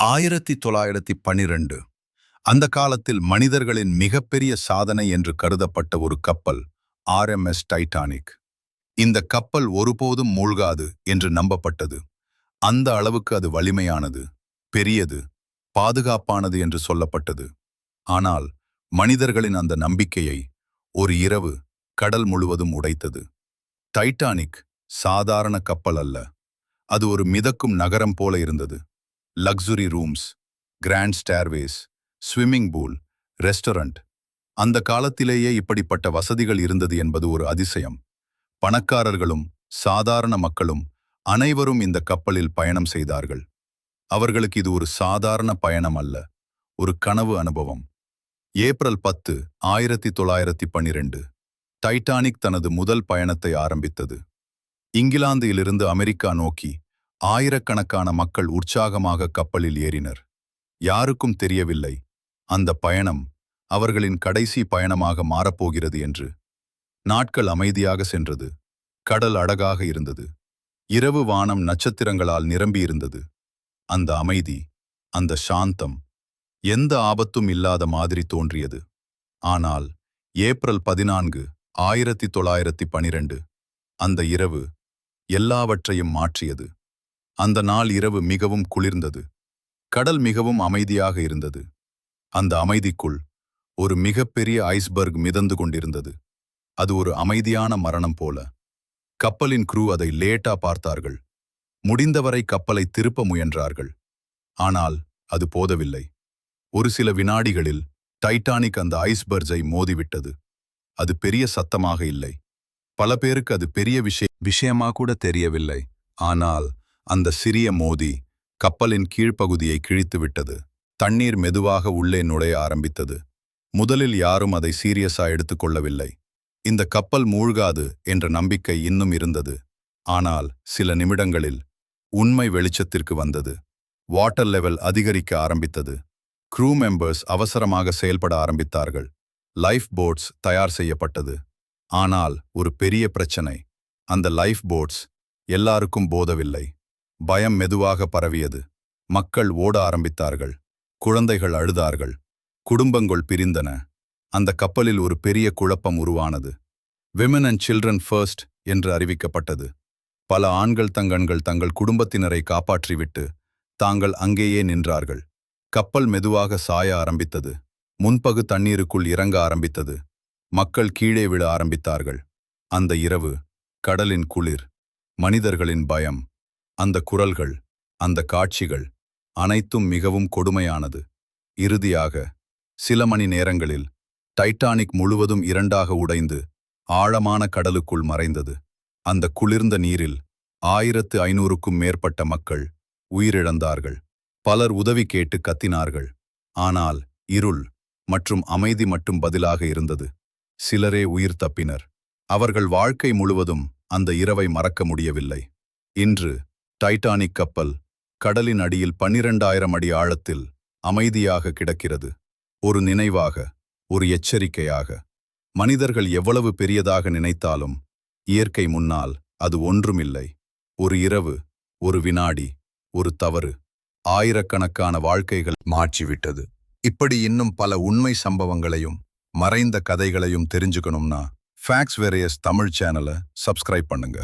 1912 அந்த காலத்தில் மனிதர்களின் மிகப்பெரிய சாதனை என்று கருதப்பட்ட ஒரு கப்பல் RMS டைட்டானிக். இந்த கப்பல் ஒருபோதும் மூழ்காது என்று நம்பப்பட்டது. அந்த அளவுக்கு அது வலிமையானது, பெரியது, பாதுகாப்பானது என்று சொல்லப்பட்டது. ஆனால் மனிதர்களின் அந்த நம்பிக்கையை ஒரு இரவு கடல் முழுவதும் உடைத்தது. டைட்டானிக் சாதாரண கப்பல் அல்ல, அது ஒரு மிதக்கும் நகரம் போல இருந்தது. Luxury rooms, grand stairways, swimming pool, restaurant. அந்த காலத்திலேயே இப்படிப்பட்ட வசதிகள் இருந்தது என்பது ஒரு அதிசயம். பணக்காரர்களும் சாதாரண மக்களும் அனைவரும் இந்த கப்பலில் பயணம் செய்தார்கள். அவர்களுக்கு இது ஒரு சாதாரண பயணம் அல்ல, ஒரு கனவு அனுபவம். ஏப்ரல் 10, 1912 டைட்டானிக் தனது முதல் பயணத்தை ஆரம்பித்தது. இங்கிலாந்திலிருந்து அமெரிக்கா நோக்கி ஆயிரக்கணக்கான மக்கள் உற்சாகமாக கப்பலில் ஏறினர். யாருக்கும் தெரியவில்லை அந்த பயணம் அவர்களின் கடைசி பயணமாக மாறப்போகிறது என்று. நாட்கள் அமைதியாக சென்றது. கடல் அழகாக இருந்தது. இரவு வானம் நட்சத்திரங்களால் நிரம்பியிருந்தது. அந்த அமைதி, அந்த சாந்தம், எந்த ஆபத்தும் இல்லாத மாதிரி தோன்றியது. ஆனால் ஏப்ரல் 14, 1912 அந்த இரவு எல்லாவற்றையும் மாற்றியது. அந்த நாள் இரவு மிகவும் குளிர்ந்தது. கடல் மிகவும் அமைதியாக இருந்தது. அந்த அமைதிக்குள் ஒரு மிகப்பெரிய ஐஸ்பர்க் மிதந்து கொண்டிருந்தது. அது ஒரு அமைதியான மரணம் போல. கப்பலின் க்ரூ அதை லேட்டா பார்த்தார்கள். முடிந்தவரை கப்பலை திருப்ப முயன்றார்கள். ஆனால் அது போதவில்லை. ஒரு சில வினாடிகளில் டைட்டானிக் அந்த ஐஸ்பர்ஜை மோதிவிட்டது. அது பெரிய சத்தமாக இல்லை. பல பேருக்கு அது பெரிய விஷயமா கூட தெரியவில்லை. ஆனால் அந்த சிறிய மோதி கப்பலின் கீழ்ப்பகுதியை கிழித்துவிட்டது. தண்ணீர் மெதுவாக உள்ளே நுழைய ஆரம்பித்தது. முதலில் யாரும் அதை சீரியஸா எடுத்துக்கொள்ளவில்லை. இந்த கப்பல் மூழ்காது என்ற நம்பிக்கை இன்னும் இருந்தது. ஆனால் சில நிமிடங்களில் உண்மை வெளிச்சத்திற்கு வந்தது. வாட்டர் லெவல் அதிகரிக்க ஆரம்பித்தது. க்ரூ மெம்பர்ஸ் அவசரமாக செயல்பட ஆரம்பித்தார்கள். லைஃப் போட்ஸ் தயார் செய்யப்பட்டது. ஆனால் ஒரு பெரிய பிரச்சனை. அந்த லைஃப் போட்ஸ் எல்லாருக்கும் போதவில்லை. பயம் மெதுவாக பரவியது. மக்கள் ஓட ஆரம்பித்தார்கள். குழந்தைகள் அழுதார்கள். குடும்பங்கள் பிரிந்தன. அந்த கப்பலில் ஒரு பெரிய குழப்பம் உருவானது. விமன் அண்ட் சில்ட்ரன் ஃபர்ஸ்ட் என்று அறிவிக்கப்பட்டது. பல ஆண்கள் தங்கள் குடும்பத்தினரை காப்பாற்றிவிட்டு தாங்கள் அங்கேயே நின்றார்கள். கப்பல் மெதுவாக சாய ஆரம்பித்தது. முன்பகு தண்ணீருக்குள் இறங்க ஆரம்பித்தது. மக்கள் கீழே விழ ஆரம்பித்தார்கள். அந்த இரவு, கடலின் குளிர், மனிதர்களின் பயம், அந்த குரல்கள், அந்த காட்சிகள் அனைத்தும் மிகவும் கொடுமையானது. இறுதியாக சில மணி நேரங்களில் டைட்டானிக் முழுவதும் இரண்டாக உடைந்து ஆழமான கடலுக்குள் மறைந்தது. அந்த குளிர்ந்த நீரில் 1500க்கும் மேற்பட்ட மக்கள் உயிரிழந்தார்கள். பலர் உதவி கேட்டு கத்தினார்கள். ஆனால் இருள் மற்றும் அமைதி மட்டும் பதிலாக இருந்தது. சிலரே உயிர் தப்பினர். அவர்கள் வாழ்க்கை முழுவதும் அந்த இரவை மறக்க முடியவில்லை. இன்று டைட்டானிக் கப்பல் கடலின் அடியில் 12,000 அடி ஆழத்தில் அமைதியாக கிடக்கிறது. ஒரு நினைவாக, ஒரு எச்சரிக்கையாக. மனிதர்கள் எவ்வளவு பெரியதாக நினைத்தாலும் இயற்கை முன்னால் அது ஒன்றுமில்லை. ஒரு இரவு, ஒரு வினாடி, ஒரு தவறு ஆயிரக்கணக்கான வாழ்க்கைகள் மாற்றிவிட்டது. இப்படி இன்னும் பல உண்மை சம்பவங்களையும் மறைந்த கதைகளையும் தெரிஞ்சுக்கணும்னா ஃபேக்ட்ஸ் வேரியஸ் தமிழ் சேனலை சப்ஸ்கிரைப் பண்ணுங்க.